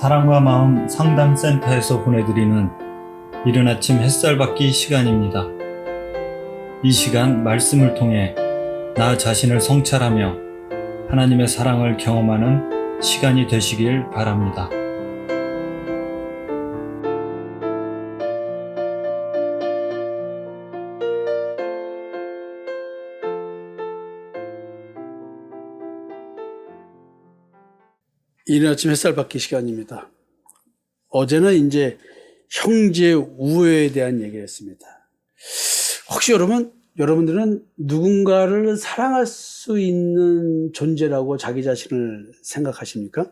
사랑과 마음 상담센터에서 보내드리는 이른 아침 햇살 받기 시간입니다. 이 시간 말씀을 통해 나 자신을 성찰하며 하나님의 사랑을 경험하는 시간이 되시길 바랍니다. 이른 아침 햇살 받기 시간입니다. 어제는 이제 형제 우애에 대한 얘기를 했습니다. 혹시 여러분들은 누군가를 사랑할 수 있는 존재라고 자기 자신을 생각하십니까?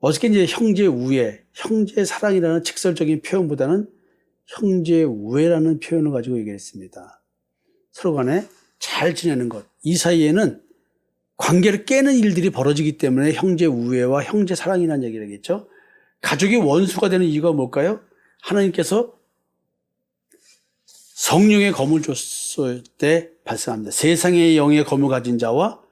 어저께 이제 형제 우애, 형제 사랑이라는 직설적인 표현보다는 형제 우애라는 표현을 가지고 얘기했습니다. 서로 간에 잘 지내는 것. 이 사이에는 관계를 깨는 일들이 벌어지기 때문에 형제 우애와 형제 사랑이라는 얘기를 하겠죠. 가족이 원수가 되는 이유가 뭘까요? 하나님께서 성령의 검을 줬을 때 발생합니다. 세상의 영의 검을 가진 자와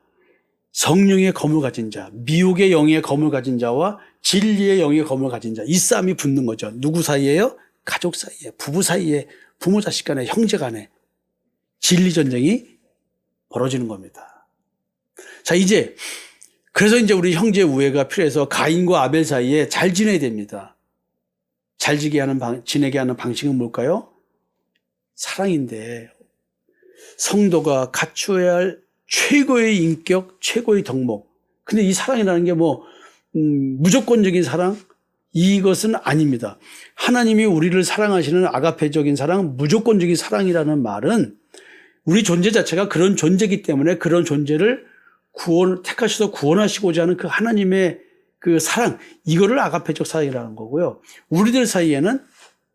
성령의 검을 가진 자, 미혹의 영의 검을 가진 자와 진리의 영의 검을 가진 자, 이 싸움이 붙는 거죠. 누구 사이에요? 가족 사이에, 부부 사이에, 부모 자식 간에, 형제 간에 진리 전쟁이 벌어지는 겁니다. 자, 그래서 이제 우리 형제 우애가 필요해서 가인과 아벨 사이에 잘 지내야 됩니다. 잘 지내게 하는 방식은 뭘까요? 사랑인데, 성도가 갖추어야 할 최고의 인격, 최고의 덕목. 근데 이 사랑이라는 게 무조건적인 사랑? 이것은 아닙니다. 하나님이 우리를 사랑하시는 아가페적인 사랑, 무조건적인 사랑이라는 말은 우리 존재 자체가 그런 존재이기 때문에 그런 존재를 택하셔서 구원하시고자 하는 그 하나님의 그 사랑, 이거를 아가페적 사랑이라는 거고요. 우리들 사이에는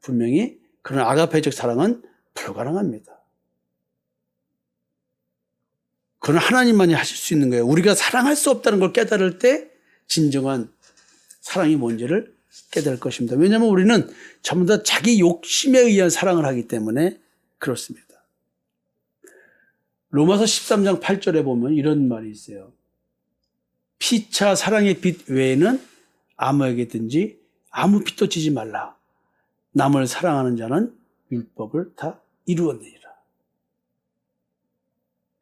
분명히 그런 아가페적 사랑은 불가능합니다. 그건 하나님만이 하실 수 있는 거예요. 우리가 사랑할 수 없다는 걸 깨달을 때 진정한 사랑이 뭔지를 깨달을 것입니다. 왜냐하면 우리는 전부 다 자기 욕심에 의한 사랑을 하기 때문에 그렇습니다. 로마서 13장 8절에 보면 이런 말이 있어요. 피차 사랑의 빛 외에는 아무에게든지 아무 빛도 지지 말라. 남을 사랑하는 자는 율법을 다 이루었느니라.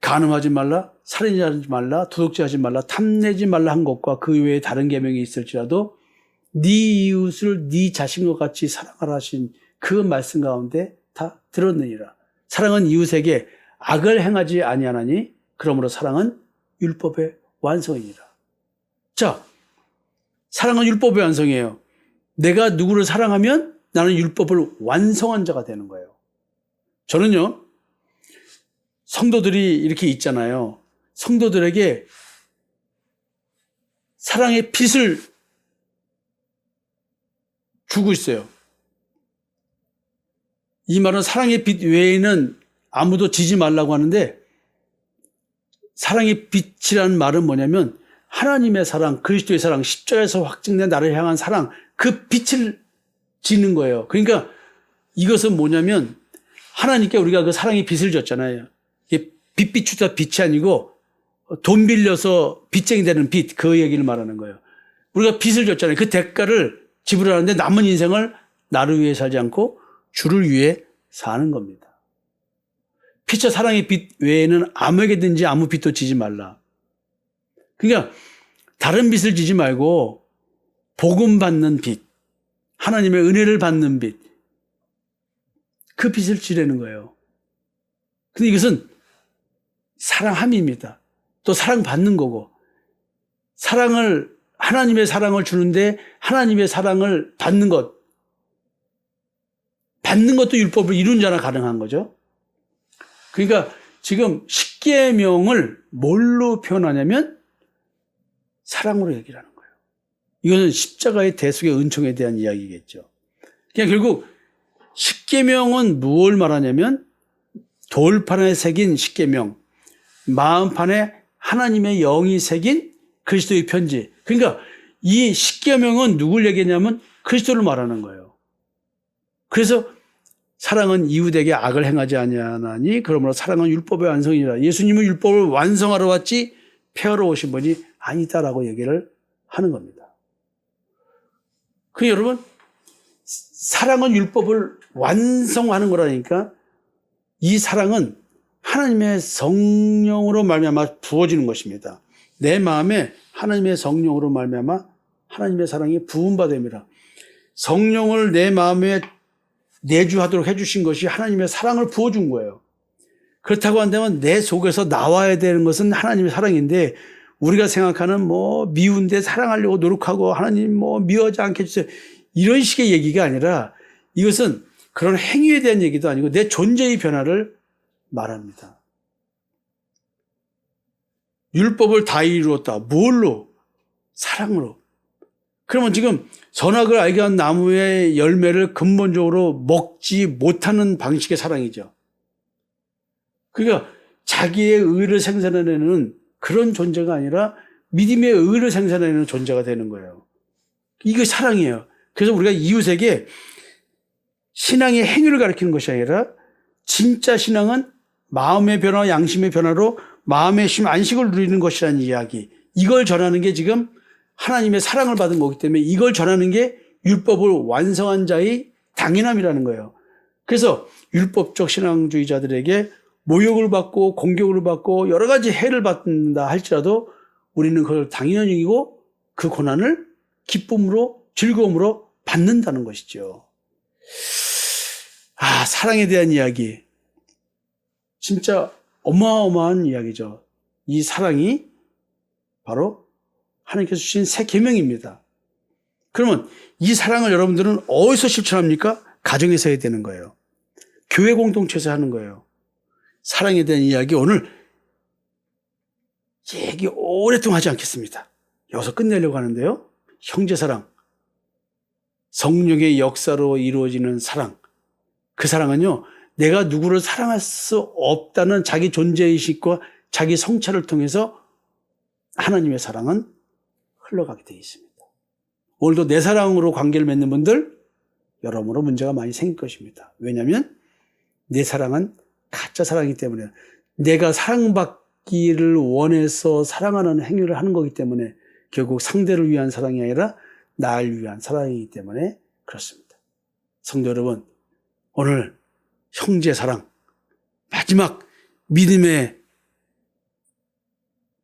간음하지 말라, 살인하지 말라, 도둑질하지 말라, 탐내지 말라 한 것과 그 외에 다른 계명이 있을지라도 네 이웃을 네 자신과 같이 사랑하라 하신 그 말씀 가운데 다 들었느니라. 사랑은 이웃에게 악을 행하지 아니하나니 그러므로 사랑은 율법의 완성이니라. 자, 사랑은 율법의 완성이에요. 내가 누구를 사랑하면 나는 율법을 완성한 자가 되는 거예요. 저는요, 성도들이 이렇게 있잖아요. 성도들에게 사랑의 빛을 주고 있어요. 이 말은 사랑의 빛 외에는 아무도 지지 말라고 하는데, 사랑의 빛이라는 말은 뭐냐면 하나님의 사랑, 그리스도의 사랑, 십자가에서 확증된 나를 향한 사랑, 그 빛을 지는 거예요. 그러니까 이것은 뭐냐면 하나님께 우리가 그 사랑의 빛을 줬잖아요. 이게 빛 비추다 빛이 아니고 돈 빌려서 빚쟁이 되는 빛, 그 얘기를 말하는 거예요. 우리가 빛을 줬잖아요. 그 대가를 지불하는데 남은 인생을 나를 위해 살지 않고 주를 위해 사는 겁니다. 피차 사랑의 빛 외에는 아무에게든지 아무 빛도 지지 말라. 그러니까 다른 빛을 지지 말고 복음 받는 빛, 하나님의 은혜를 받는 빛, 그 빛을 지려는 거예요. 근데 이것은 사랑함입니다. 또 사랑받는 거고, 하나님의 사랑을 주는데 하나님의 사랑을 받는 것도 율법을 이룬 자나 가능한 거죠. 그러니까 지금 십계명을 뭘로 표현하냐면 사랑으로 얘기를 하는 거예요. 이거는 십자가의 대속의 은총에 대한 이야기겠죠. 그냥 결국 십계명은 무엇을 말하냐면 돌판에 새긴 십계명, 마음판에 하나님의 영이 새긴 그리스도의 편지. 그러니까 이 십계명은 누굴 얘기하냐면 그리스도를 말하는 거예요. 그래서 사랑은 이웃에게 악을 행하지 아니하나니 그러므로 사랑은 율법의 완성이라. 예수님은 율법을 완성하러 왔지 폐하러 오신 분이 아니다라고 얘기를 하는 겁니다. 그 여러분, 사랑은 율법을 완성하는 거라니까. 이 사랑은 하나님의 성령으로 말미암아 부어지는 것입니다. 내 마음에 하나님의 성령으로 말미암아 하나님의 사랑이 부음받음이라. 성령을 내 마음에 내주하도록 해주신 것이 하나님의 사랑을 부어준 거예요. 그렇다고 한다면 내 속에서 나와야 되는 것은 하나님의 사랑인데, 우리가 생각하는 미운데 사랑하려고 노력하고 하나님 미워하지 않게 해주세요, 이런 식의 얘기가 아니라, 이것은 그런 행위에 대한 얘기도 아니고 내 존재의 변화를 말합니다. 율법을 다 이루었다. 뭘로? 사랑으로. 그러면 지금 선악을 알게 한 나무의 열매를 근본적으로 먹지 못하는 방식의 사랑이죠. 그러니까 자기의 의를 생산해내는 그런 존재가 아니라 믿음의 의를 생산해내는 존재가 되는 거예요. 이게 사랑이에요. 그래서 우리가 이웃에게 신앙의 행위를 가리키는 것이 아니라, 진짜 신앙은 마음의 변화, 양심의 변화로 마음의 쉼, 안식을 누리는 것이라는 이야기. 이걸 전하는 게 지금 하나님의 사랑을 받은 거기 때문에, 이걸 전하는 게 율법을 완성한 자의 당연함이라는 거예요. 그래서 율법적 신앙주의자들에게 모욕을 받고 공격을 받고 여러 가지 해를 받는다 할지라도 우리는 그걸 당연히 여기고 그 고난을 기쁨으로, 즐거움으로 받는다는 것이죠. 사랑에 대한 이야기. 진짜 어마어마한 이야기죠. 이 사랑이 바로 하나님께서 주신 새 계명입니다. 그러면 이 사랑을 여러분들은 어디서 실천합니까? 가정에서 해야 되는 거예요. 교회 공동체에서 하는 거예요. 사랑에 대한 이야기 오늘 얘기 오랫동안 하지 않겠습니다. 여기서 끝내려고 하는데요. 형제사랑, 성령의 역사로 이루어지는 사랑. 그 사랑은요, 내가 누구를 사랑할 수 없다는 자기 존재의식과 자기 성찰을 통해서 하나님의 사랑은 흘러가게 되어 있습니다. 오늘도 내 사랑으로 관계를 맺는 분들, 여러모로 문제가 많이 생길 것입니다. 왜냐하면 내 사랑은 가짜 사랑이기 때문에, 내가 사랑받기를 원해서 사랑하는 행위를 하는 거기 때문에 결국 상대를 위한 사랑이 아니라 나를 위한 사랑이기 때문에 그렇습니다. 성도 여러분, 오늘 형제 사랑, 마지막 믿음의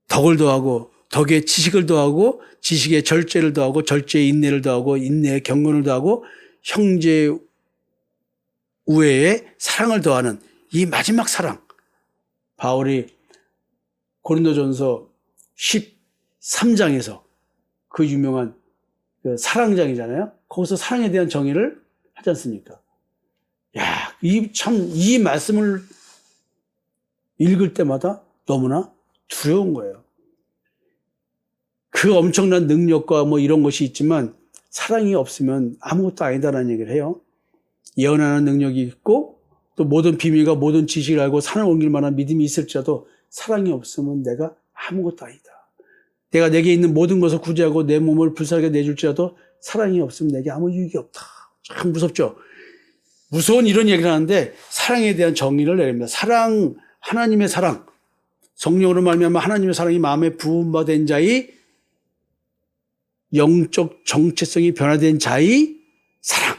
덕을 더하고 덕에 지식을 더하고 지식에 절제를 더하고 절제에 인내를 더하고 인내에 경건을 더하고 형제 우애에 사랑을 더하는 이 마지막 사랑, 바울이 고린도전서 13장에서 그 유명한 그 사랑장이잖아요. 거기서 사랑에 대한 정의를 하지 않습니까? 이 말씀을 읽을 때마다 너무나 두려운 거예요. 그 엄청난 능력과 이런 것이 있지만 사랑이 없으면 아무것도 아니다라는 얘기를 해요. 예언하는 능력이 있고 또 모든 비밀과 모든 지식을 알고 산을 옮길 만한 믿음이 있을지라도 사랑이 없으면 내가 아무것도 아니다. 내가 내게 있는 모든 것을 구제하고 내 몸을 불쌍하게 내줄지라도 사랑이 없으면 내게 아무 유익이 없다. 참 무섭죠? 무서운 이런 얘기를 하는데 사랑에 대한 정의를 내립니다. 사랑, 하나님의 사랑, 성령으로 말미암아 하나님의 사랑이 마음에 부음받은 자의 영적 정체성이 변화된 자의 사랑.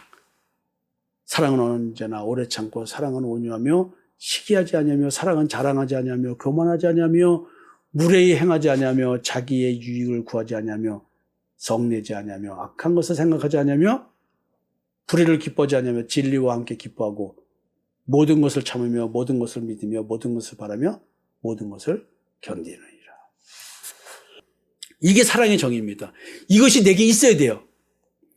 사랑은 언제나 오래 참고 사랑은 온유하며 시기하지 아니하며 사랑은 자랑하지 아니하며 교만하지 아니하며 무례히 행하지 아니하며 자기의 유익을 구하지 아니하며 성내지 아니하며 악한 것을 생각하지 아니하며 불의를 기뻐하지 아니하며 진리와 함께 기뻐하고 모든 것을 참으며 모든 것을 믿으며 모든 것을 바라며 모든 것을 견디느니라. 이게 사랑의 정의입니다. 이것이 내게 있어야 돼요.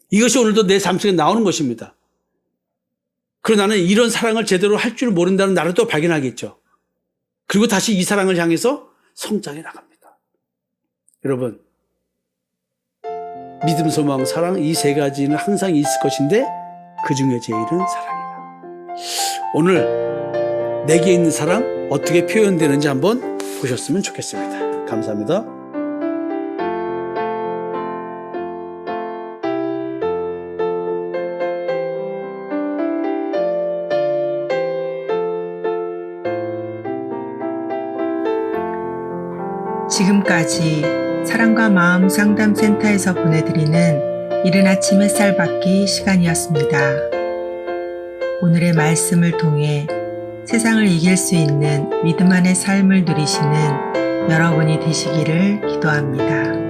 이것이 오늘도 내 삶 속에 나오는 것입니다. 그러나 나는 이런 사랑을 제대로 할 줄 모른다는 나를 또 발견하겠죠. 그리고 다시 이 사랑을 향해서 성장해 나갑니다. 여러분, 믿음, 소망, 사랑 이 세 가지는 항상 있을 것인데 그 중에 제일은 사랑이다. 오늘 내게 있는 사랑 어떻게 표현되는지 한번 보셨으면 좋겠습니다. 감사합니다. 지금까지 사랑과 마음 상담센터에서 보내드리는 이른 아침 햇살 받기 시간이었습니다. 오늘의 말씀을 통해 세상을 이길 수 있는 믿음 안의 삶을 누리시는 여러분이 되시기를 기도합니다.